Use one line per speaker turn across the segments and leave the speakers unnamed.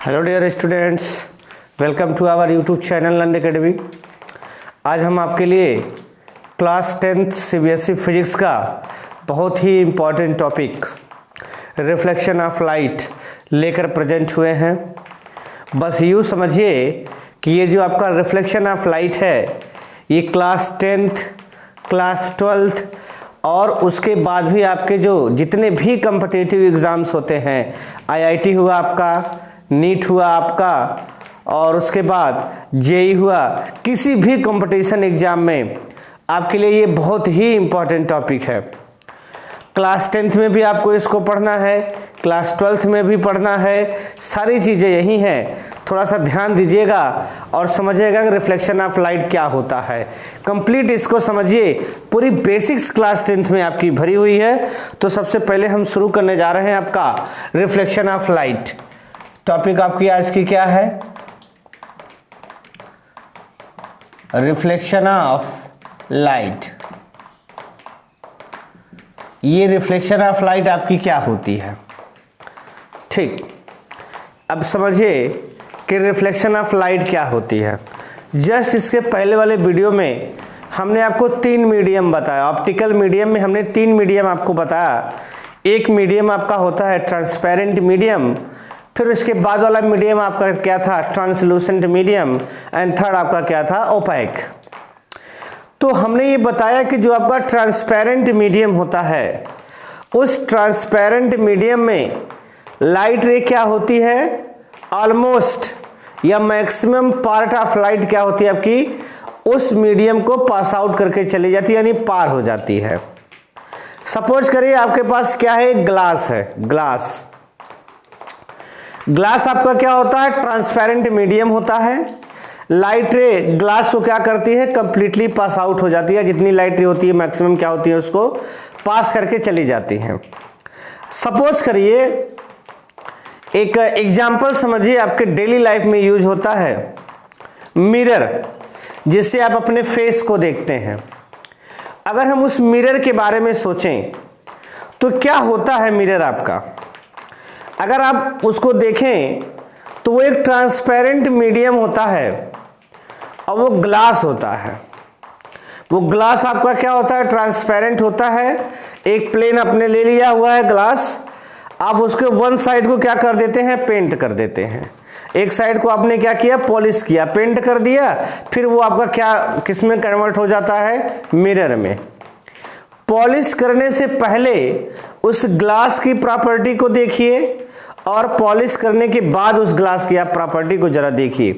Hello dear students, welcome to our YouTube channel learn academy. आज हम आपके लिए क्लास 10th सीबीएसई फिजिक्स का बहुत ही important topic reflection of light लेकर प्रेजेंट हुए हैं। बस यूँ समझिए कि ये जो आपका रिफ्लेक्शन ऑफ लाइट है ये क्लास 10th, क्लास 12th और उसके बाद भी आपके जो जितने भी कम्पिटिटिव एग्ज़ाम्स होते हैं, आईआईटी हुआ आपका, नीट हुआ आपका और उसके बाद जेई हुआ, किसी भी कंपटीशन एग्ज़ाम में आपके लिए ये बहुत ही इम्पोर्टेंट टॉपिक है। क्लास 10th में भी आपको इसको पढ़ना है, क्लास 12th में भी पढ़ना है, सारी चीज़ें यही हैं। थोड़ा सा ध्यान दीजिएगा और समझिएगा कि रिफ्लेक्शन ऑफ लाइट क्या होता है। कंप्लीट इसको समझिए, पूरी बेसिक्स क्लास 10th में आपकी भरी हुई है। तो सबसे पहले हम शुरू करने जा रहे हैं आपका रिफ्लेक्शन ऑफ लाइट। टॉपिक आपकी आज की क्या है? Reflection of light. ये रिफ्लेक्शन ऑफ लाइट आपकी क्या होती है? ठीक, अब समझिए कि रिफ्लेक्शन ऑफ लाइट क्या होती है। जस्ट इसके पहले वाले वीडियो में हमने आपको 3 मीडियम बताया। ऑप्टिकल मीडियम में हमने 3 मीडियम आपको बताया। एक मीडियम आपका होता है ट्रांसपेरेंट मीडियम, फिर उसके बाद वाला मीडियम आपका क्या था? ट्रांसलूसेंट मीडियम, एंड थर्ड आपका क्या था? ओपेक। तो हमने ये बताया कि जो आपका ट्रांसपेरेंट मीडियम होता है, उस ट्रांसपेरेंट मीडियम में लाइट रे क्या होती है? ऑलमोस्ट या मैक्सिमम पार्ट ऑफ लाइट क्या होती है आपकी? उस मीडियम को पास आउट करके चली जाती है, यानी पार हो जाती है। सपोज करिए आपके पास क्या है? ग्लास है। ग्लास आपका क्या होता है? ट्रांसपेरेंट मीडियम होता है। लाइट रे ग्लास को क्या करती है? कंप्लीटली पास आउट हो जाती है। जितनी लाइट रे होती है मैक्सिमम क्या होती है? उसको पास करके चली जाती है। सपोज करिए एक एग्जाम्पल समझिए, आपके डेली लाइफ में यूज होता है मिरर, जिससे आप अपने फेस को देखते हैं। अगर हम उस मिरर के बारे में सोचें तो क्या होता है मिरर आपका? अगर आप उसको देखें तो वो एक ट्रांसपेरेंट मीडियम होता है और वो ग्लास होता है। वो ग्लास आपका क्या होता है? ट्रांसपेरेंट होता है। एक प्लेन आपने ले लिया हुआ है ग्लास, आप उसके वन साइड को क्या कर देते हैं? पेंट कर देते हैं। एक साइड को आपने क्या किया? पॉलिश किया, पेंट कर दिया, फिर वो आपका क्या किस में कन्वर्ट हो जाता है? मिरर में। पॉलिश करने से पहले उस ग्लास की प्रॉपर्टी को देखिए और पॉलिश करने के बाद उस ग्लास की आप प्रॉपर्टी को जरा देखिए।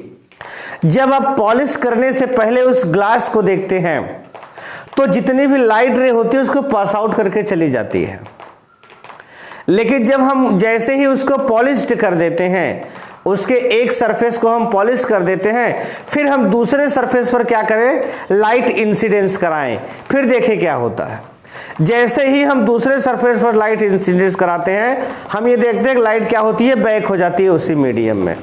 जब आप पॉलिश करने से पहले उस ग्लास को देखते हैं तो जितनी भी लाइट रे होती है उसको पास आउट करके चली जाती है। लेकिन जब हम जैसे ही उसको पॉलिश्ड कर देते हैं, उसके एक सरफेस को हम पॉलिश कर देते हैं, फिर हम दूसरे सरफेस पर क्या करें? लाइट इंसिडेंस कराएं, फिर देखें क्या होता है। जैसे ही हम दूसरे सरफेस पर लाइट इंसिडेंस कराते हैं, हम ये देखते हैं कि लाइट क्या होती है? बैक हो जाती है उसी मीडियम में।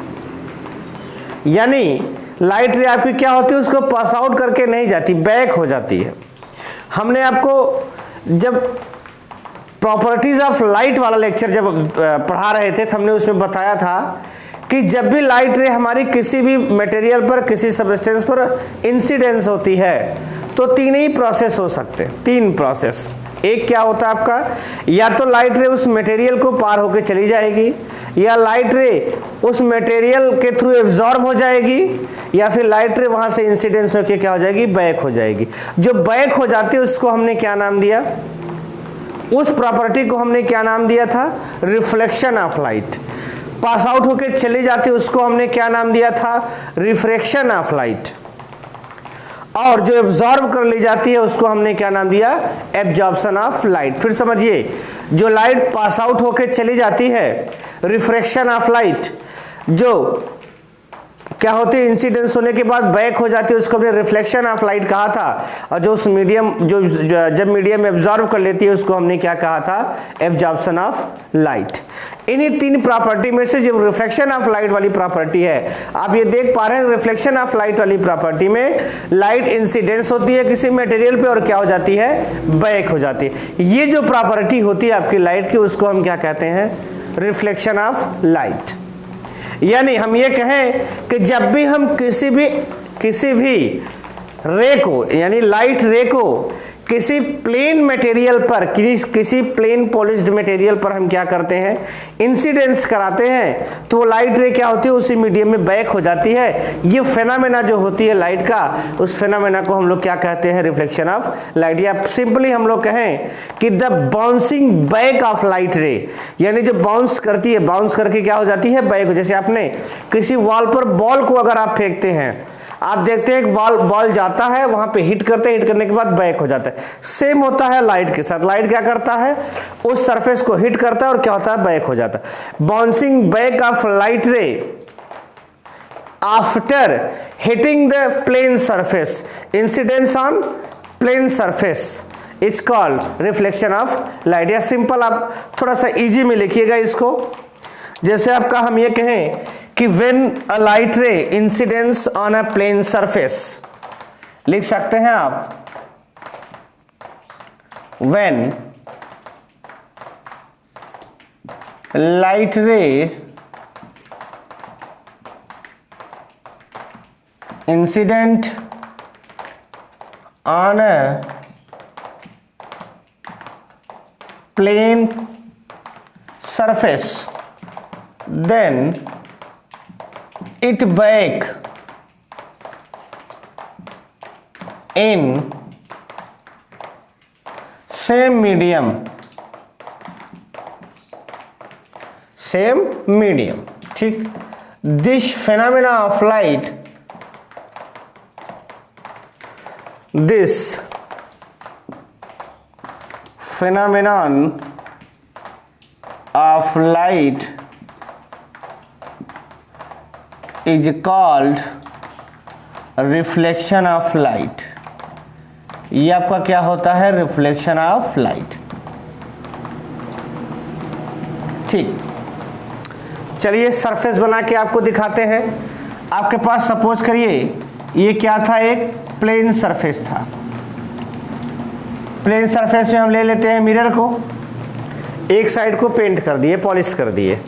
यानी लाइट रे आपकी क्या होती है? उसको पास आउट करके नहीं जाती, बैक हो जाती है। हमने आपको जब प्रॉपर्टीज ऑफ लाइट वाला लेक्चर जब पढ़ा रहे थे तो हमने उसमें बताया था कि जब भी लाइट रे हमारी किसी भी मटेरियल पर, किसी सबस्टेंस पर इंसिडेंस होती है तो 3 ही प्रोसेस हो सकते हैं। 3 प्रोसेस। एक क्या होता है आपका? या तो लाइट रे उस मटेरियल को पार होकर चली जाएगी, या लाइट रे उस मटेरियल के थ्रू एब्जॉर्ब हो जाएगी, या फिर लाइट रे वहां से इंसिडेंस होकर क्या हो जाएगी? बैक हो जाएगी। जो बैक हो जाती है उसको हमने क्या नाम दिया? उस प्रॉपर्टी को हमने क्या नाम दिया था? Reflection of light. Pass out होकर चली जाती है उसको हमने क्या नाम दिया था? Refraction of light. और जो एब्जॉर्ब कर ली जाती है उसको हमने क्या नाम दिया? Absorption of light. फिर समझिए, जो लाइट पास आउट होकर चली जाती है, रिफ्रैक्शन ऑफ लाइट, जो क्या होती है? इंसिडेंस होने के बाद बैक हो जाती है, उसको हमने रिफ्लेक्शन ऑफ लाइट कहा था। और जो उस मीडियम जब मीडियम एब्जॉर्ब कर लेती है उसको हमने क्या कहा था? Absorption of light. इन्हीं 3 प्रॉपर्टी में से जो रिफ्लेक्शन ऑफ लाइट वाली प्रॉपर्टी है, आप ये देख पा रहे हैं रिफ्लेक्शन ऑफ लाइट वाली प्रॉपर्टी में लाइट इंसिडेंस होती है किसी मटेरियल पे और क्या हो जाती है? बैक हो जाती है। ये जो प्रॉपर्टी होती है आपकी लाइट की, उसको हम क्या कहते हैं? Reflection of light. यानी हम ये कहें कि जब भी हम किसी भी रे को यानी लाइट रे को किसी प्लेन मटेरियल पर किसी प्लेन पॉलिश्ड मटेरियल पर हम क्या करते हैं, इंसिडेंस कराते हैं, तो वो लाइट रे क्या होती है, उसी मीडियम में बैक हो जाती है। ये फेनामेना जो होती है लाइट का, उस फेनामेना को हम लोग क्या कहते हैं, रिफ्लेक्शन ऑफ लाइट। या सिंपली हम लोग कहें कि the bouncing back of light रे, यानी जो बाउंस करती है, बाउंस करके क्या हो जाती है, बैक। जैसे आपने किसी वॉल पर बॉल को अगर आप फेंकते हैं, आप देखते हैं एक बॉल जाता है, वहां पे हिट करने के बाद बैक हो जाता है। सेम होता है लाइट के साथ। लाइट क्या करता है, उस सरफेस को हिट करता है और क्या होता है, बैक हो जाता है। Bouncing back of light ray after hitting the plane surface, incidence on plane surface is called reflection of light. या सिंपल आप थोड़ा सा इजी में लिखिएगा इसको। जैसे आपका हम ये कहें कि when a light ray incidents on a plane surface, लिख सकते हैं आप when light ray incident on a plane surface, then it back in same medium, ठीक। this phenomena of light, this phenomenon of light is called reflection of light. ये आपका क्या होता है, रिफ्लेक्शन ऑफ लाइट। ठीक, चलिए सरफेस बना के आपको दिखाते हैं। आपके पास सपोज करिए ये क्या था, एक प्लेन सरफेस था। प्लेन सरफेस में हम ले लेते हैं मिरर को, एक साइड को पेंट कर दिए, पॉलिश कर दिए।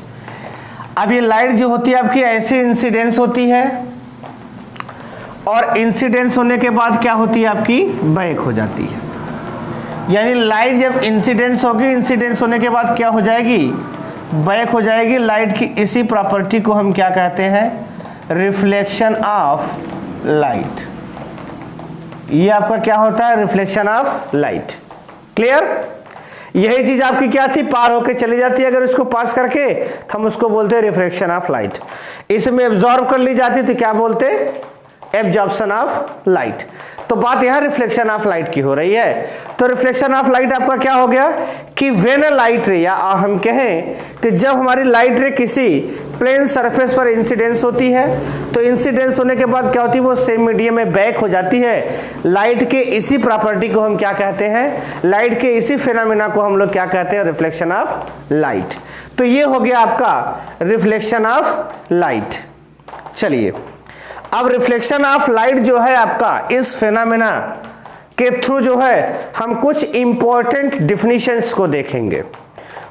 अब ये लाइट जो होती है आपकी ऐसे इंसिडेंस होती है, और इंसिडेंस होने के बाद क्या होती है, आपकी बैक हो जाती है। यानी लाइट जब इंसिडेंस होगी, इंसिडेंस होने के बाद क्या हो जाएगी, बैक हो जाएगी। लाइट की इसी प्रॉपर्टी को हम क्या कहते हैं, रिफ्लेक्शन ऑफ लाइट। ये आपका क्या होता है, रिफ्लेक्शन ऑफ लाइट। क्लियर? यही चीज आपकी क्या थी, पार होके चली जाती है। अगर इसको पास करके तो हम उसको बोलते हैं रिफ्लेक्शन ऑफ लाइट। इसमें एब्जॉर्ब कर ली जाती तो क्या बोलते, एब्जॉर्प्शन ऑफ लाइट। तो बात यहां रिफ्लेक्शन ऑफ लाइट की हो रही है। तो रिफ्लेक्शन ऑफ लाइट आपका क्या हो गया कि व्हेन अ लाइट रे, या हम कहें कि जब हमारी लाइट रे किसी प्लेन सरफेस पर इंसिडेंस होती है, तो इंसिडेंस होने के बाद क्या होती है, वो सेम मीडियम में बैक हो जाती है। लाइट के इसी प्रॉपर्टी को हम क्या कहते हैं, लाइट के इसी फिनोमेना को हम लोग क्या कहते हैं, रिफ्लेक्शन ऑफ लाइट। तो ये हो गया आपका रिफ्लेक्शन ऑफ लाइट। चलिए अब रिफ्लेक्शन ऑफ लाइट जो है आपका, इस फिनोमेना के थ्रू जो है हम कुछ इंपॉर्टेंट डिफिनीशंस को देखेंगे,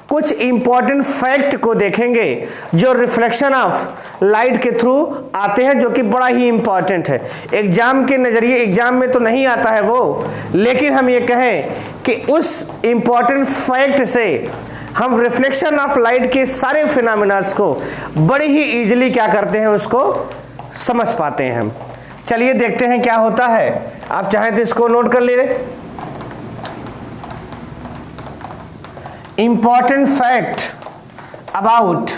कुछ इंपॉर्टेंट फैक्ट को देखेंगे जो रिफ्लेक्शन ऑफ लाइट के थ्रू आते हैं, जो कि बड़ा ही इंपॉर्टेंट है। एग्जाम के नजरिए, एग्जाम में तो नहीं आता है वो, लेकिन हम ये कहें कि उस इंपॉर्टेंट फैक्ट से हम रिफ्लेक्शन ऑफ लाइट के सारे फिनोमेनास को बड़ी ही इजीली क्या करते हैं, उसको समझ पाते हैं हम। चलिए देखते हैं क्या होता है। आप चाहें तो इसको नोट कर ले। इंपॉर्टेंट फैक्ट अबाउट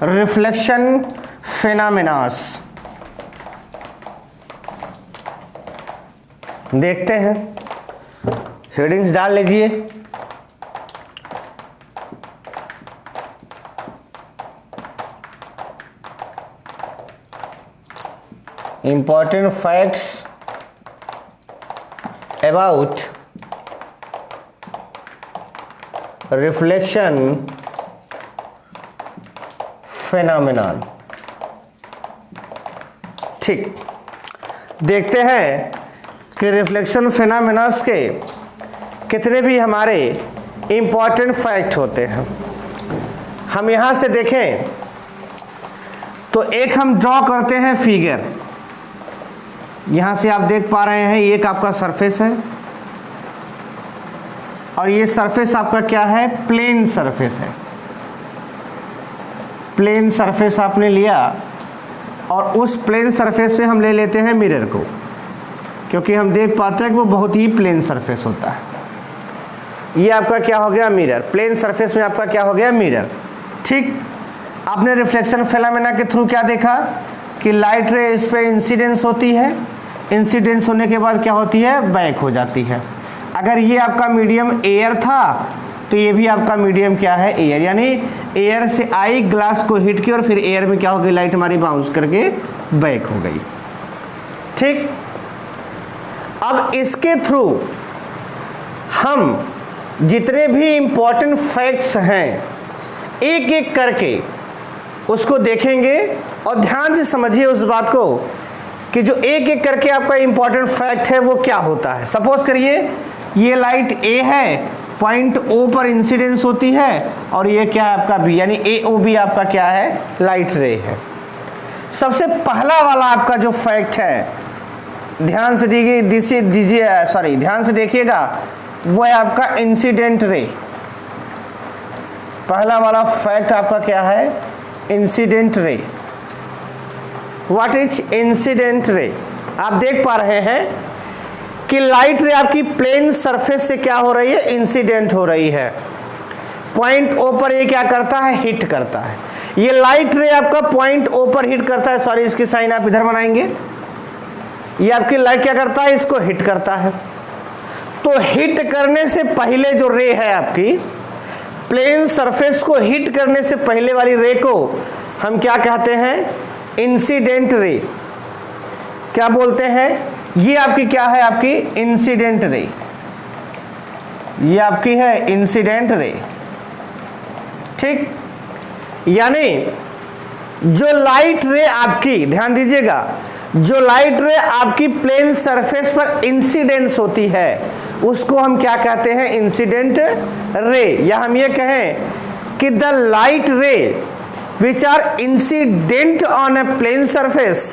रिफ्लेक्शन फिनोमेनास, देखते हैं, हेडिंग्स डाल लीजिए। Important facts about reflection phenomenon। ठीक, देखते हैं कि रिफ्लेक्शन फिनोमेनास के कितने भी हमारे इंपॉर्टेंट फैक्ट होते हैं। हम यहां से देखें तो एक हम ड्रॉ करते हैं फिगर। यहां से आप देख पा रहे हैं एक आपका सरफेस है और ये सरफेस आपका क्या है, प्लेन सरफेस है। प्लेन सरफेस आपने लिया और उस प्लेन सरफेस पे हम ले लेते हैं मिरर को, क्योंकि हम देख पाते हैं कि वो बहुत ही प्लेन सरफेस होता है। ये आपका क्या हो गया, मिरर। प्लेन सरफेस में आपका क्या हो गया, मिरर। ठीक, आपने रिफ्लेक्शन फिनोमेना के थ्रू क्या देखा कि लाइट रे इस पे इंसिडेंस होती है, इंसिडेंस होने के बाद क्या होती है, बैक हो जाती है। अगर ये आपका मीडियम एयर था तो ये भी आपका मीडियम क्या है, एयर, यानी एयर से आई, ग्लास को हिट की और फिर एयर में क्या हो गई, लाइट हमारी बाउंस करके बैक हो गई। ठीक, अब इसके थ्रू हम जितने भी इंपॉर्टेंट फैक्ट्स हैं एक एक करके उसको देखेंगे और ध्यान से समझिए उस बात को कि जो एक एक करके आपका इंपॉर्टेंट फैक्ट है वो क्या होता है। सपोज करिए ये लाइट ए है, पॉइंट ओ पर इंसिडेंस होती है और ये क्या है आपका बी, यानी ए ओ बी आपका क्या है, लाइट रे है। सबसे पहला वाला आपका जो फैक्ट है, ध्यान से ध्यान से देखिएगा, वो है आपका इंसिडेंट रे। पहला वाला फैक्ट आपका क्या है, incident ray. What is incident ray? आप देख पा रहे हैं कि लाइट रे आपकी प्लेन सरफेस से क्या हो रही है, इंसिडेंट हो रही है। पॉइंट ओ पर ये क्या करता है, हिट करता है। ये लाइट रे आपका पॉइंट ओ पर हिट करता है, सॉरी इसकी साइन आप इधर बनाएंगे। ये आपकी लाइट क्या करता है, इसको हिट करता है। तो हिट करने से पहले जो रे है आपकी, प्लेन सरफेस को हिट करने से पहले वाली रे को हम क्या कहते हैं, इंसिडेंट रे। क्या बोलते हैं, ये आपकी क्या है, आपकी इंसिडेंट रे। ये आपकी है इंसिडेंट रे। ठीक, यानी जो लाइट रे आपकी, ध्यान दीजिएगा, जो लाइट रे आपकी प्लेन सरफेस पर इंसिडेंस होती है उसको हम क्या कहते हैं, इंसिडेंट रे। या हम ये कहें कि द लाइट रे which are incident on a plane surface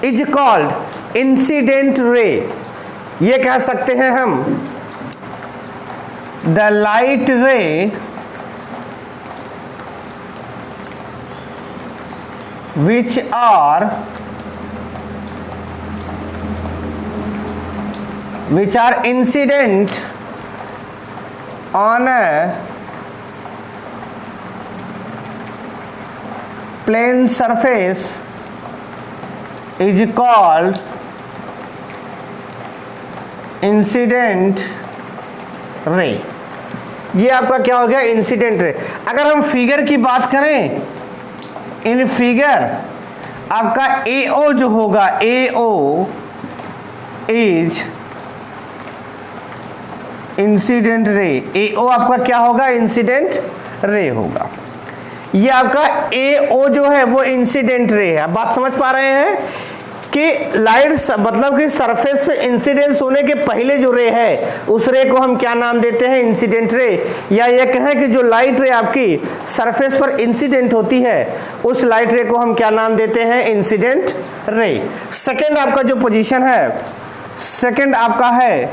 is called incident ray। ये कह सकते हैं हम the light ray which are incident on a plane surface is called incident ray. ये आपका क्या हो गया, इंसिडेंट रे। अगर हम फिगर की बात करें, इन फिगर आपका AO जो होगा, AO is incident ray. AO आपका क्या होगा, इंसिडेंट रे होगा। ये आपका AO जो है वो इंसिडेंट रे है। बात समझ पा रहे हैं कि लाइट मतलब कि सरफेस पे इंसिडेंस होने के पहले जो रे है उस रे को हम क्या नाम देते हैं, इंसिडेंट रे। या ये कहें कि जो लाइट रे आपकी सरफेस पर इंसिडेंट होती है उस लाइट रे को हम क्या नाम देते हैं, इंसिडेंट रे। सेकेंड आपका जो पोजीशन है, सेकेंड आपका है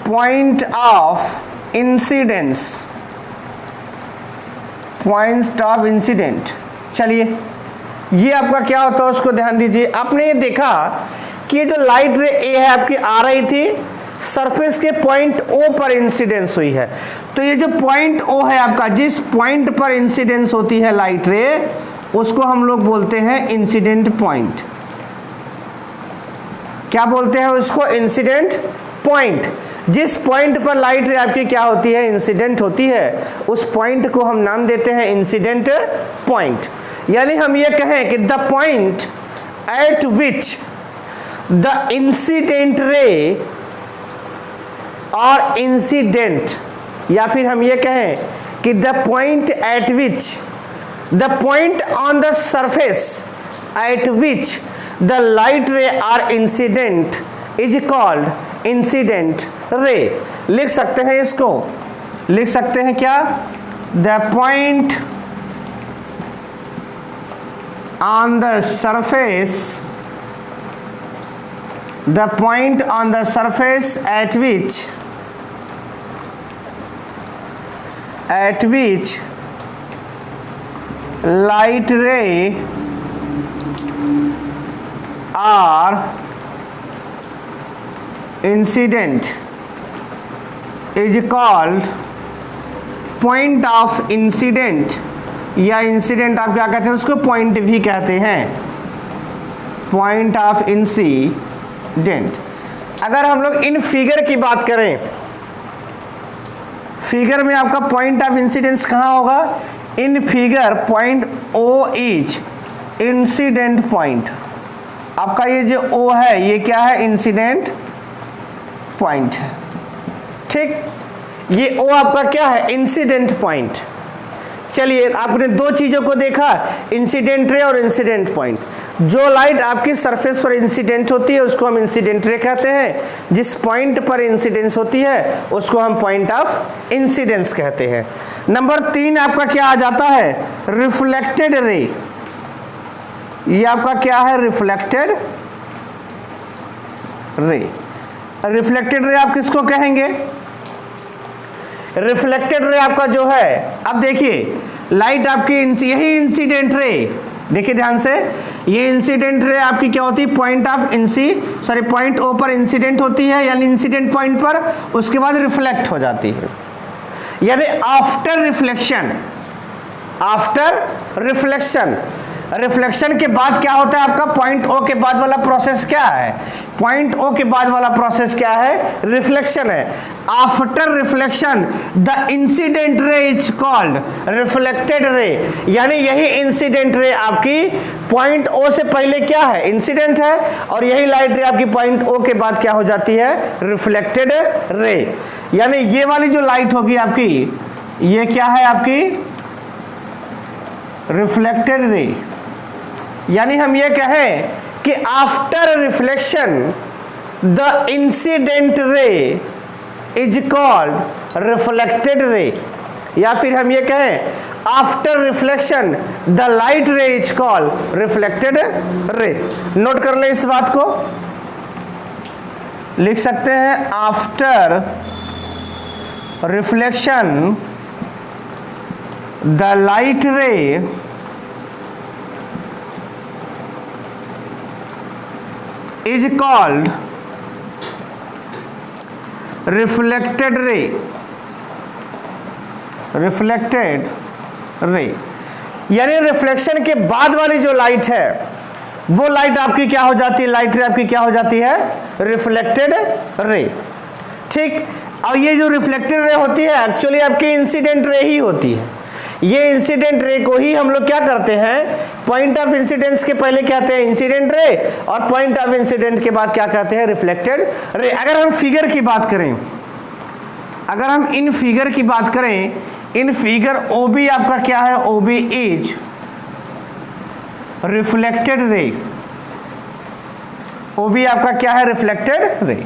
point of incidence, point of incident. चलिए ये आपका क्या होता है उसको ध्यान दीजिए। आपने ये देखा कि ये जो लाइट रे ए है आपकी आ रही थी, सरफेस के पॉइंट ओ पर इंसिडेंस हुई है। तो ये जो पॉइंट ओ है आपका, जिस पॉइंट पर इंसिडेंस होती है लाइट रे, उसको हम लोग बोलते हैं इंसिडेंट पॉइंट। क्या बोलते हैं उसको, इंसिडेंट पॉइंट। जिस पॉइंट पर लाइट रे आपकी क्या होती है, इंसिडेंट होती है, उस पॉइंट को हम नाम देते हैं इंसिडेंट पॉइंट। यानी हम ये कहें कि the point at which the incident ray और इंसिडेंट, या फिर हम ये कहें कि the point at which, the point on the surface at which the light ray are incident is called incident ray. लिख सकते हैं इसको, लिख सकते हैं क्या, the point on the surface, the point on the surface at which light ray are incident is called point of incident, या incident आप क्या कहते हैं उसको, पॉइंट भी कहते हैं, पॉइंट ऑफ इंसिडेंट। अगर हम लोग इन फिगर की बात करें, फिगर में आपका पॉइंट ऑफ इंसिडेंस कहाँ होगा, in figure point O is incident point. आपका ये जो ओ है ये क्या है, इंसिडेंट पॉइंट है। ठीक, ये ओ आपका क्या है, इंसिडेंट पॉइंट। चलिए, आपने दो चीजों को देखा, इंसिडेंट रे और इंसिडेंट पॉइंट। जो लाइट आपकी सरफेस पर इंसिडेंट होती है उसको हम इंसिडेंट रे कहते हैं, जिस पॉइंट पर इंसिडेंस होती है उसको हम पॉइंट ऑफ इंसिडेंस कहते हैं। नंबर 3 आपका क्या आ जाता है, रिफ्लेक्टेड रे। ये आपका क्या है, रिफ्लेक्टेड रे। रिफ्लेक्टेड रे आप किसको कहेंगे, रिफ्लेक्टेड रे आपका जो है, अब देखिए लाइट आपकी यही इंसिडेंट रे, देखिए ध्यान से, ये इंसिडेंट रे आपकी क्या होती है, पॉइंट ऑफ पॉइंट ओ पर इंसिडेंट होती है, यानी इंसिडेंट पॉइंट पर, उसके बाद रिफ्लेक्ट हो जाती है। यानी आफ्टर रिफ्लेक्शन के बाद क्या होता है आपका, पॉइंट ओ के बाद वाला प्रोसेस क्या है, पॉइंट ओ के बाद वाला प्रोसेस क्या है, रिफ्लेक्शन है। आफ्टर रिफ्लेक्शन द इंसिडेंट रे इज कॉल्ड रिफ्लेक्टेड रे, यानी यही इंसिडेंट रे आपकी पॉइंट ओ से पहले क्या है, इंसिडेंट है, और यही लाइट रे आपकी पॉइंट ओ के बाद क्या हो जाती है, रिफ्लेक्टेड रे। यानी ये वाली जो लाइट होगी आपकी, ये क्या है आपकी, रिफ्लेक्टेड रे। यानी हम ये कहें कि आफ्टर रिफ्लेक्शन द इंसिडेंट रे इज कॉल्ड रिफ्लेक्टेड रे, या फिर हम ये कहें after reflection the light ray is called reflected ray. Note कर ले इस बात को, लिख सकते हैं आफ्टर रिफ्लेक्शन द लाइट रे is called reflected ray, यानी रिफ्लेक्शन के बाद वाली जो लाइट है वो लाइट आपकी क्या हो जाती है, लाइट रे आपकी क्या हो जाती है, रिफ्लेक्टेड रे। ठीक, और ये जो रिफ्लेक्टेड रे होती है एक्चुअली आपकी इंसिडेंट रे ही होती है। ये इंसिडेंट रे को ही हम लोग क्या करते हैं, पॉइंट ऑफ इंसिडेंस के पहले कहते हैं इंसिडेंट रे, और पॉइंट ऑफ इंसिडेंट के बाद क्या कहते हैं, रिफ्लेक्टेड रे। अगर हम फिगर की बात करें, अगर हम इन फिगर की बात करें, इन फिगर ओ बी आपका क्या है, O B is reflected ray. O B आपका क्या है, रिफ्लेक्टेड रे।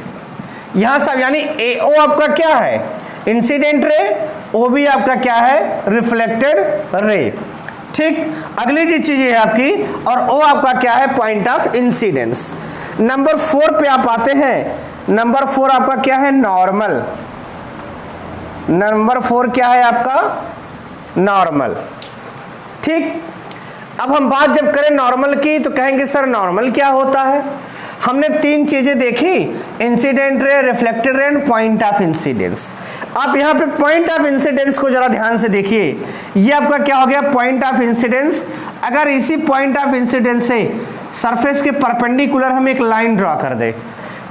यहां सब यानी ए ओ आपका क्या है, इंसिडेंट रे, ओ बी आपका क्या है, रिफ्लेक्टेड रे। ठीक, अगली जी चीज है आपकी, और ओ आपका क्या है, पॉइंट ऑफ इंसिडेंस। नंबर 4 पे आप आते हैं। नंबर 4 आपका क्या है, नॉर्मल। नंबर 4 क्या है आपका, नॉर्मल। ठीक, अब हम बात जब करें नॉर्मल की तो कहेंगे सर नॉर्मल क्या होता है। हमने 3 चीजें देखी, incident ray, reflected ray and point of incidence. आप यहाँ पे पॉइंट ऑफ इंसिडेंस को जरा ध्यान से देखिए, ये आपका क्या हो गया, पॉइंट ऑफ इंसिडेंस। अगर इसी पॉइंट ऑफ इंसिडेंस से सरफेस के परपेंडिकुलर हम एक लाइन ड्रॉ कर दे,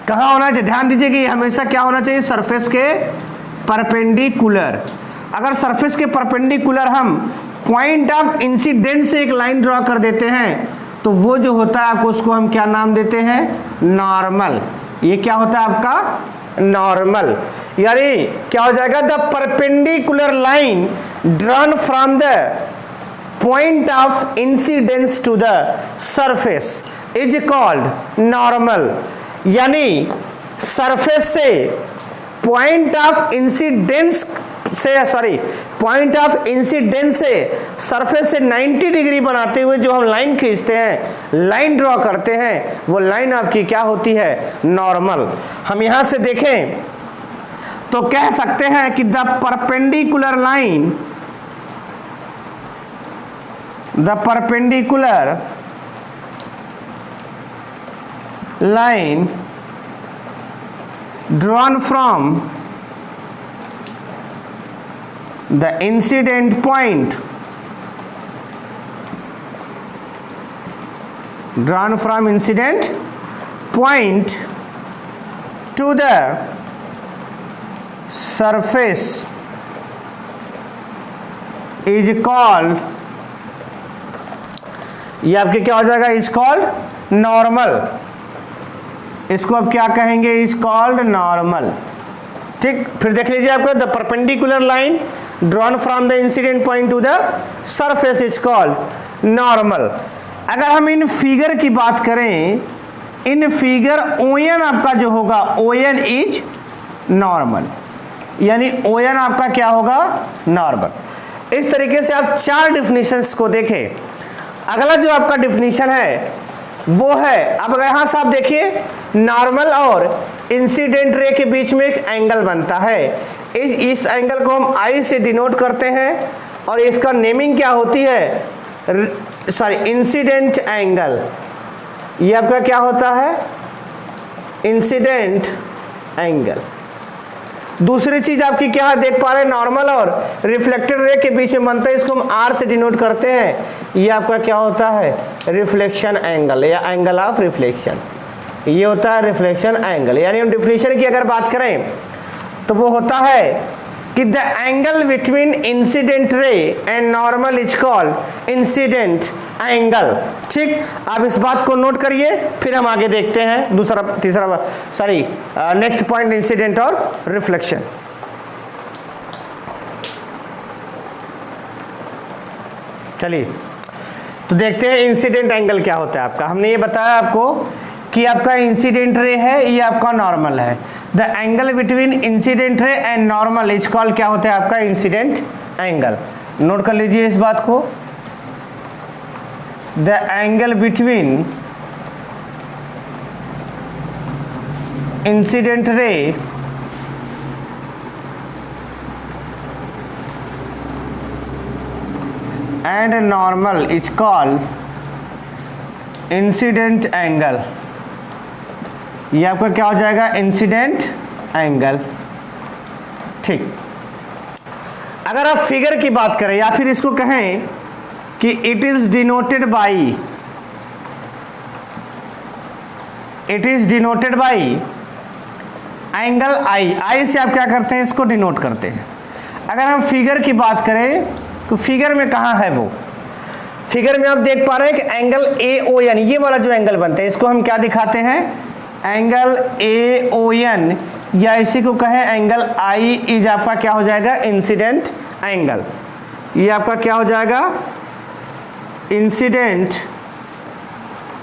कहाँ होना चाहिए, ध्यान दीजिए कि हमेशा क्या होना चाहिए, सरफेस के परपेंडिकुलर। अगर सरफेस के परपेंडिकुलर हम पॉइंट ऑफ इंसिडेंस से एक लाइन ड्रॉ कर देते हैं तो वो जो होता है आपको, उसको हम क्या नाम देते हैं, नॉर्मल। ये क्या होता है आपका, नॉर्मल। यानी क्या हो जाएगा, the perpendicular line drawn from the point of incidence to the surface is called normal. यानी सरफेस से पॉइंट ऑफ इंसिडेंस से, पॉइंट ऑफ इंसिडेंस से सरफेस से 90 डिग्री बनाते हुए जो हम लाइन खींचते हैं, लाइन ड्रॉ करते हैं, वो लाइन आपकी क्या होती है? नॉर्मल। हम यहां से देखें तो कह सकते हैं कि the perpendicular line drawn from the incident point to the surface is called, ये आपके क्या हो जाएगा? Is called normal. इसको अब क्या कहेंगे? Is called normal. ठीक, फिर देख लीजिए आपको, the perpendicular line drawn from the incident point two the surface is called normal. अगर हम इन फिगर की बात करें, इन फिगर ON आपका जो होगा, ON इज नॉर्मल, यानी ON आपका क्या होगा? नॉर्मल। इस तरीके से आप 4 डिफिनीशंस को देखें। अगला जो आपका डिफिनीशन है वो है, अब यहां से आप देखिए, नॉर्मल और इंसिडेंट रे के बीच में एक एंगल बनता है। इस एंगल को हम I से डिनोट करते हैं और इसका नेमिंग क्या होती है? Incident angle. ये आपका क्या होता है? Incident angle. दूसरी चीज आपकी क्या है? देख पा रहे हैं, नॉर्मल और रिफ्लेक्टेड रे के बीच में बनता है, इसको हम R से डिनोट करते हैं। ये आपका क्या होता है? रिफ्लेक्शन एंगल या एंगल ऑफ रिफ्लेक्शन। ये होता है रिफ्लेक्शन एंगल। यानी हम डिफिनीशन की अगर बात करें तो वो होता है कि the angle between incident ray and normal is called incident angle. ठीक, आप इस बात को नोट करिए, फिर हम आगे देखते हैं नेक्स्ट पॉइंट, इंसिडेंट और रिफ्लेक्शन। चलिए तो देखते हैं इंसिडेंट एंगल क्या होता है आपका। हमने ये बताया आपको कि आपका इंसिडेंट रे है, ये आपका नॉर्मल है। The angle between incident ray and normal is called क्या होता है? आपका इंसिडेंट एंगल। नोट कर लीजिए इस बात को, the angle between incident ray and normal is called incident angle. ये आपका क्या हो जाएगा? Incident angle. ठीक, अगर आप फिगर की बात करें या फिर इसको कहें कि it is denoted by angle I से आप क्या करते हैं? इसको डिनोट करते हैं। अगर हम फिगर की बात करें तो फिगर में कहाँ है वो? फिगर में आप देख पा रहे हैं कि एंगल AO, यानी ये वाला जो एंगल बनता है, इसको हम क्या दिखाते हैं? एंगल AON, या इसी को कहें एंगल I इज आपका क्या हो जाएगा? Incident angle. ये आपका क्या हो जाएगा? Incident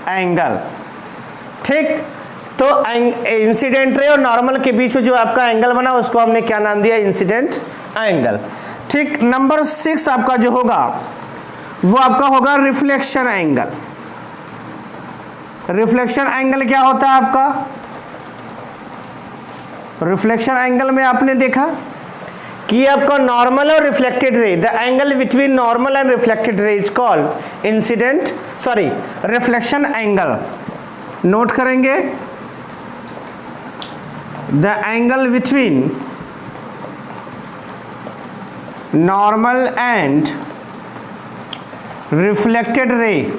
angle. ठीक, तो इंसिडेंट रे और नॉर्मल के बीच में जो आपका एंगल बना उसको हमने क्या नाम दिया? Incident angle. ठीक, नंबर 6 आपका जो होगा वो आपका होगा रिफ्लेक्शन एंगल। रिफ्लेक्शन एंगल क्या होता है आपका? रिफ्लेक्शन एंगल में आपने देखा कि आपका नॉर्मल और reflected ray, the angle between normal and reflected ray is called reflection angle. Note करेंगे, the angle between normal and reflected ray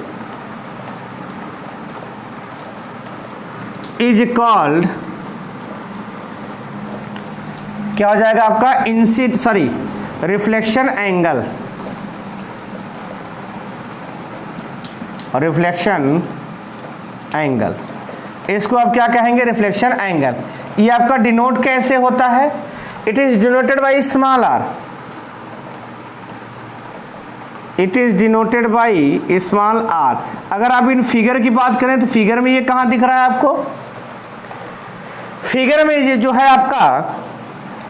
is called, क्या हो जाएगा आपका? Reflection angle. रिफ्लेक्शन एंगल, इसको आप क्या कहेंगे? Reflection angle. ये आपका डिनोट कैसे होता है? It is denoted by small r। It is denoted by small r। अगर आप इन फिगर की बात करें तो फिगर में ये कहां दिख रहा है आपको? फिगर में ये जो है आपका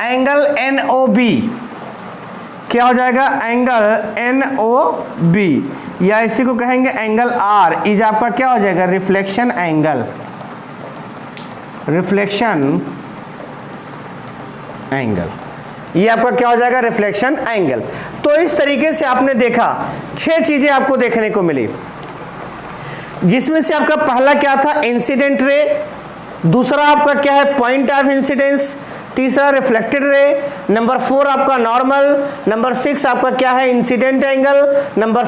एंगल NOB, क्या हो जाएगा, एंगल NOB, या इसी को कहेंगे एंगल R इज आपका क्या हो जाएगा, रिफ्लेक्शन एंगल, रिफ्लेक्शन एंगल, ये आपका क्या हो जाएगा, रिफ्लेक्शन एंगल। तो इस तरीके से आपने देखा 6 चीजें आपको देखने को मिली, जिसमें से आपका पहला क्या था, इंसिडेंट रे, दूसरा आपका क्या है, पॉइंट ऑफ इंसिडेंस, तीसरा रिफ्लेक्टेड रे, नंबर 4 आपका नॉर्मल, नंबर 6 आपका क्या है, इंसिडेंट एंगल, नंबर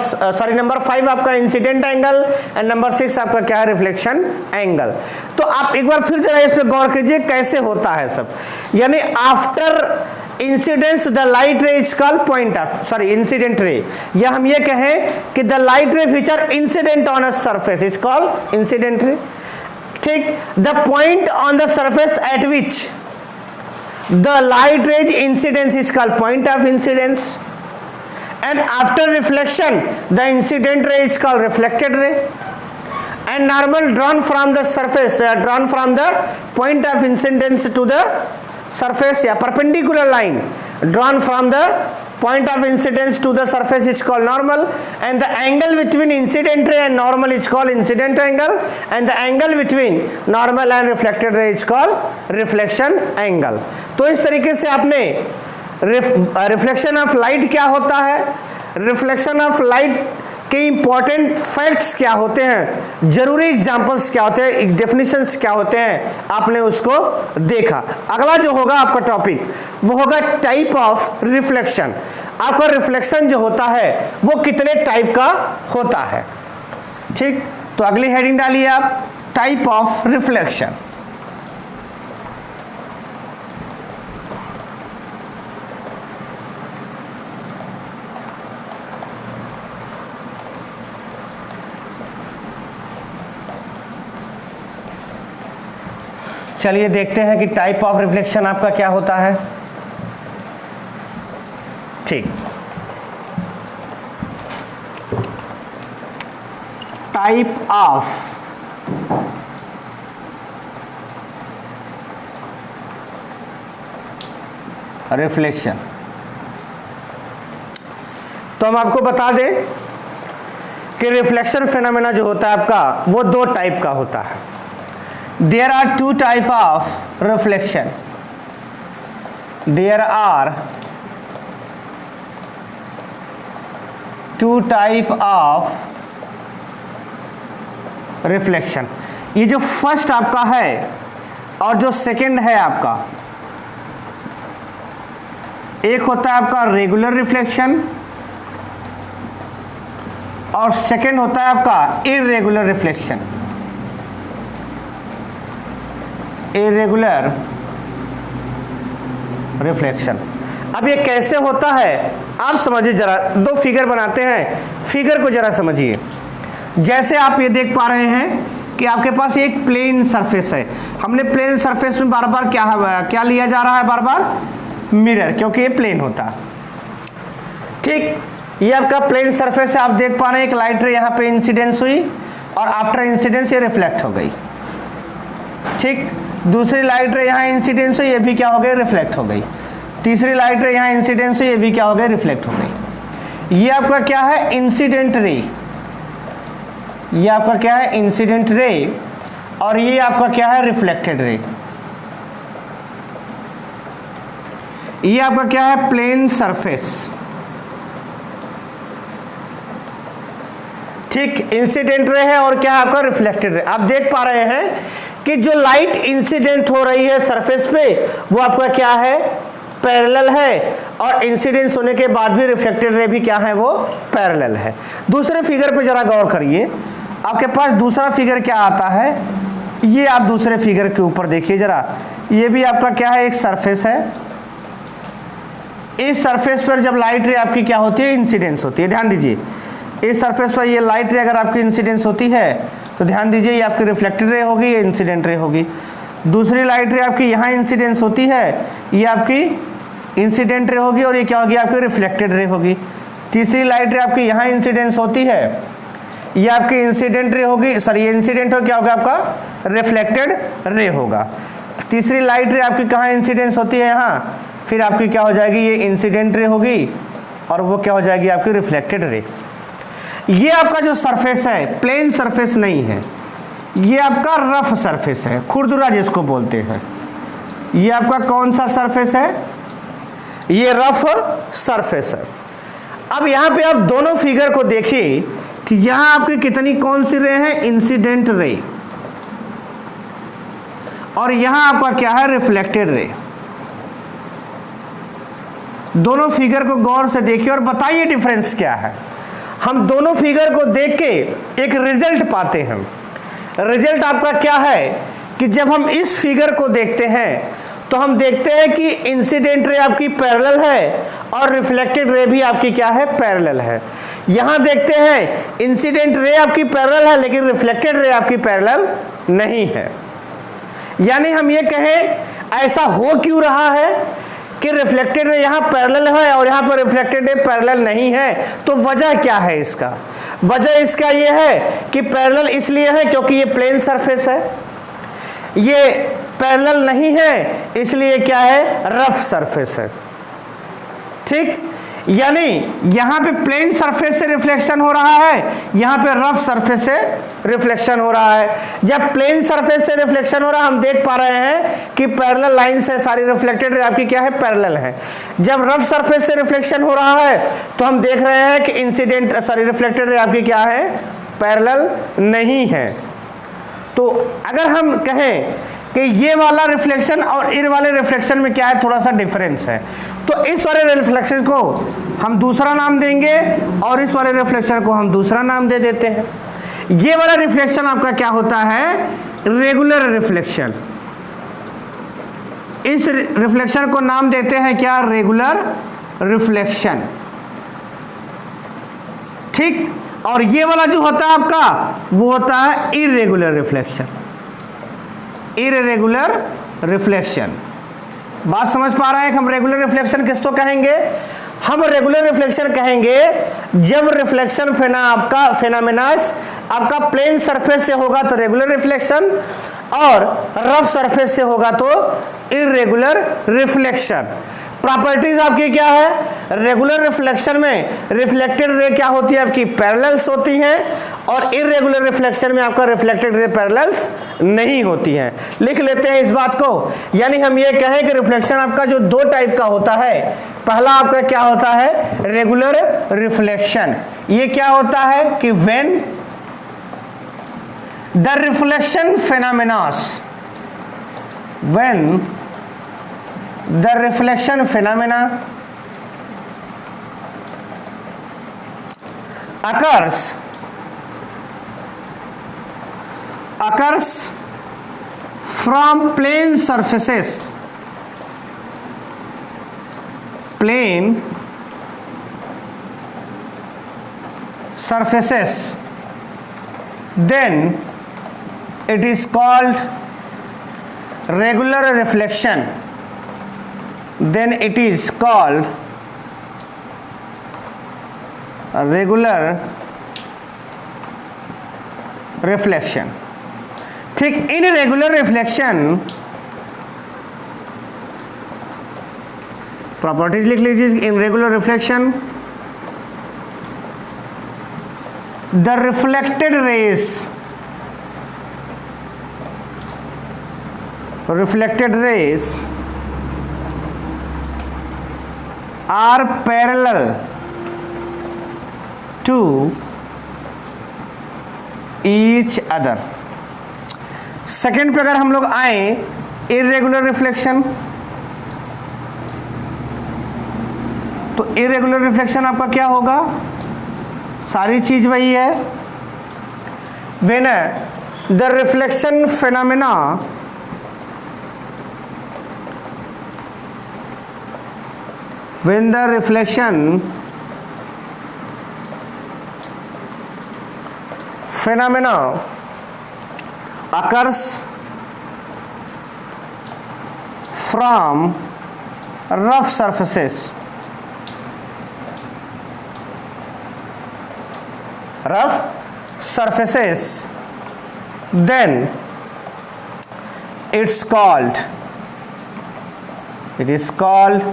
5 आपका इंसिडेंट एंगल, एंड नंबर 6 आपका क्या है, रिफ्लेक्शन एंगल। तो आप एक बार फिर जरा इस पे गौर कीजिए कैसे होता है सब, यानी after incidence the light ray is called point of incident ray, या हम ये कहें कि the light ray feature incident on a surface is called incident ray. ठीक, the point on the surface at which the light rays incidence is called point of incidence, and after reflection the incident ray is called reflected ray, and normal drawn from the surface, drawn from the point of incidence to the surface, या perpendicular line drawn from the point of incidence to the surface is called normal, and the angle between incident ray and normal is called incident angle, and the angle between normal and reflected ray is called reflection angle। तो इस तरीके से आपने reflection of light क्या होता है, reflection of light के important facts क्या होते हैं, जरूरी एग्जांपल्स क्या होते हैं, डेफिनेशंस क्या होते हैं, आपने उसको देखा। अगला जो होगा आपका टॉपिक वो होगा टाइप ऑफ रिफ्लेक्शन। आपका रिफ्लेक्शन जो होता है वो कितने टाइप का होता है। ठीक, तो अगली हेडिंग डालिए आप, टाइप ऑफ रिफ्लेक्शन। चलिए देखते हैं कि टाइप ऑफ रिफ्लेक्शन आपका क्या होता है। ठीक, टाइप ऑफ रिफ्लेक्शन, तो हम आपको बता दें कि रिफ्लेक्शन फिनोमेना जो होता है आपका वो 2 टाइप का होता है। There are 2 type of reflection. There are 2 type of reflection. ये जो फर्स्ट आपका है और जो सेकंड है आपका, एक होता है आपका रेगुलर रिफ्लेक्शन और सेकंड होता है आपका इर्रेगुलर रिफ्लेक्शन। इरेगुलर रिफ्लेक्शन, अब ये कैसे होता है आप समझिए जरा। 2 फिगर बनाते हैं, फिगर को जरा समझिए। जैसे आप ये देख पा रहे हैं कि आपके पास एक प्लेन सरफेस है, हमने प्लेन सरफेस में बार बार क्या लिया जा रहा है, बार बार मिरर, क्योंकि ये प्लेन होता है। ठीक, ये आपका प्लेन सरफेस है, आप देख पा रहे हैं एक लाइट रे यहाँ पे इंसिडेंस हुई और आफ्टर इंसिडेंस ये रिफ्लेक्ट हो गई। ठीक, दूसरी लाइट रे यहाँ इंसिडेंस हुई, ये भी क्या हो गई, रिफ्लेक्ट हो गई। तीसरी लाइट रे यहाँ इंसिडेंस हुई, ये भी क्या हो गई, रिफ्लेक्ट हो गई। ये आपका क्या है, इंसिडेंट रे, ये आपका क्या है, इंसिडेंट रे, और ये आपका क्या है, रिफ्लेक्टेड रे। ये आपका क्या है, प्लेन सरफेस। ठीक, इंसिडेंट रे है और क्या है आपका, रिफ्लेक्टेड रे। आप देख पा रहे हैं कि जो लाइट इंसिडेंट हो रही है सरफेस पे वो आपका क्या है, पैरेलल है, और इंसिडेंस होने के बाद भी रिफ्लेक्टेड रे भी क्या है, वो पैरेलल है। दूसरे फिगर पे जरा गौर करिए, आपके पास दूसरा फिगर क्या आता है, ये आप दूसरे फिगर के ऊपर देखिए जरा। ये भी आपका क्या है, एक सरफेस है। इस सरफेस पर जब लाइट रे आपकी क्या होती है, इंसिडेंस होती है। ध्यान दीजिए, इस सरफेस पर ये लाइट रे अगर आपकी इंसिडेंस होती है तो ध्यान दीजिए ये आपकी रिफ्लेक्टेड रे होगी, ये इंसिडेंट रे होगी। दूसरी लाइट रे आपकी यहाँ इंसिडेंस होती है, ये आपकी इंसिडेंट रे होगी, और ये क्या होगी, आपकी रिफ्लेक्टेड रे होगी। तीसरी लाइट रे आपकी यहाँ इंसिडेंस होती है, ये आपकी इंसिडेंट रे होगी, सॉरी ये इंसिडेंट हो क्या होगा आपका, रिफ्लेक्टेड रे होगा। तीसरी लाइट रे आपकी कहाँ इंसिडेंस होती है, यहाँ, फिर आपकी क्या हो जाएगी, ये इंसिडेंट रे होगी, और वो क्या हो जाएगी आपकी रिफ्लेक्टेड रे। ये आपका जो सरफेस है प्लेन सरफेस नहीं है, ये आपका रफ सरफेस है, खुरदुरा जिसको बोलते हैं। ये आपका कौन सा सरफेस है? ये रफ सरफेस है। अब यहाँ पे आप दोनों फिगर को देखिए तो यहाँ आपकी कितनी कौन सी रे है? इंसिडेंट रे, और यहाँ आपका क्या है? Reflected ray. दोनों फिगर को गौर से देखिए और बताइए डिफरेंस क्या है। हम दोनों फिगर को देख के एक रिजल्ट पाते हैं। रिजल्ट आपका क्या है कि जब हम इस फिगर को देखते हैं तो हम देखते हैं कि इंसिडेंट रे आपकी पैरेलल है और रिफ्लेक्टेड रे भी आपकी क्या है? पैरेलल है। यहां देखते हैं इंसिडेंट रे आपकी पैरेलल है लेकिन रिफ्लेक्टेड रे आपकी पैरेलल नहीं है। यानी हम ये कहें ऐसा हो क्यों रहा है कि रिफ्लेक्टेड रे यहाँ पैरेलल है और यहाँ पर रिफ्लेक्टेड रे पैरेलल नहीं है? तो वजह क्या है इसका? वजह इसका ये है कि पैरेलल इसलिए है क्योंकि ये प्लेन सरफेस है, ये पैरेलल नहीं है इसलिए क्या है? रफ सरफेस है। ठीक, यानी यहां पे प्लेन सरफेस से रिफ्लेक्शन हो रहा है, यहां पे रफ सरफेस से रिफ्लेक्शन हो रहा है। जब प्लेन सरफेस से रिफ्लेक्शन हो रहा है हम देख पा रहे हैं कि पैरेलल लाइन से सारी रिफ्लेक्टेड रे आपकी क्या है? पैरेलल है। जब रफ सरफेस से रिफ्लेक्शन हो रहा है तो हम देख रहे हैं कि रिफ्लेक्टेड रे आपकी क्या है? पैरेलल नहीं है। तो अगर हम कहें कि ये वाला रिफ्लेक्शन और इन वाले रिफ्लेक्शन में क्या है? थोड़ा सा डिफरेंस है, तो इस वाले रिफ्लेक्शन को हम दूसरा नाम देंगे और इस वाले रिफ्लेक्शन को हम दूसरा नाम दे देते हैं। ये वाला रिफ्लेक्शन आपका क्या होता है? Regular reflection. इस रिफ्लेक्शन को नाम देते हैं क्या? Regular reflection. ठीक, और ये वाला जो होता है आपका वो होता है इरेगुलर रिफ्लेक्शन। इरेगुलर रिफ्लेक्शन, बात समझ पा रहे हैं कि हम रेगुलर रिफ्लेक्शन किसको कहेंगे? हम रेगुलर रिफ्लेक्शन कहेंगे जब रिफ्लेक्शन फेनोमेनस आपका प्लेन सरफेस से होगा तो रेगुलर रिफ्लेक्शन, और रफ सरफेस से होगा तो इरेगुलर रिफ्लेक्शन। प्रॉपर्टीज आपकी क्या है? रेगुलर रिफ्लेक्शन में रिफ्लेक्टेड रे क्या होती है? आपकी पैरेलल्स होती हैं, और इरेगुलर रिफ्लेक्शन में आपका रिफ्लेक्टेड रे पैरेलल्स नहीं होती हैं। लिख लेते हैं इस बात को। यानी हम ये कहें कि रिफ्लेक्शन आपका जो दो टाइप का होता है, पहला आपका क्या होता है? Regular reflection. ये क्या होता है कि when the reflection phenomenons, when the reflection phenomena occurs from plane surfaces, then it is called regular reflection. Then it is called a regular reflection. ठीक, इन रेगुलर रिफ्लेक्शन प्रॉपर्टीज लिख लीजिए। In regular reflection the reflected rays are parallel to each other. Second पे अगर हम लोग आए irregular reflection, तो irregular reflection आपका क्या होगा? सारी चीज वही है। When the reflection phenomena when the reflection phenomena occurs from rough surfaces, then it is called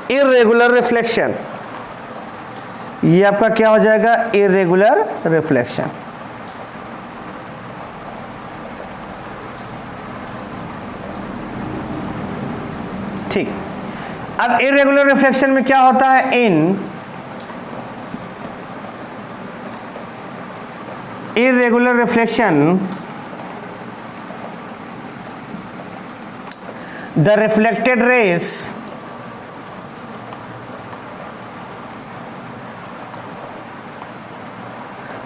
irregular reflection. ये आपका क्या हो जाएगा, इरेगुलर रिफ्लेक्शन। ठीक, अब इरेगुलर रिफ्लेक्शन में क्या होता है, in irregular reflection the reflected rays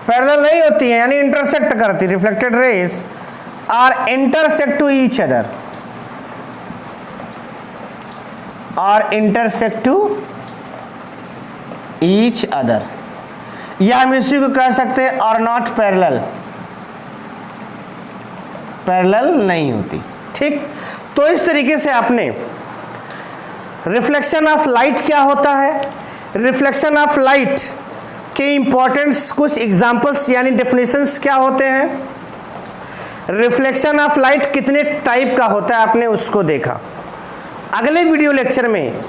parallel नहीं होती है, यानी इंटरसेक्ट करती, reflected rays are intersect to each other, और इंटरसेक्ट टू ईच अदर, या हम इसी को कह सकते हैं और नॉट पैरेलल, पैरेलल नहीं होती। ठीक, तो इस तरीके से आपने रिफ्लेक्शन ऑफ लाइट क्या होता है, रिफ्लेक्शन ऑफ लाइट के इंपॉर्टेंट्स, कुछ एग्जांपल्स यानी डेफिनेशंस क्या होते हैं, रिफ्लेक्शन ऑफ लाइट कितने टाइप का होता है आपने उसको देखा। अगले वीडियो लेक्चर में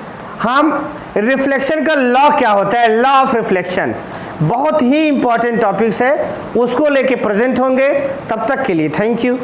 हम रिफ्लेक्शन का लॉ क्या होता है, लॉ ऑफ रिफ्लेक्शन, बहुत ही इंपॉर्टेंट टॉपिक्स है, उसको लेके प्रेजेंट होंगे। तब तक के लिए थैंक यू।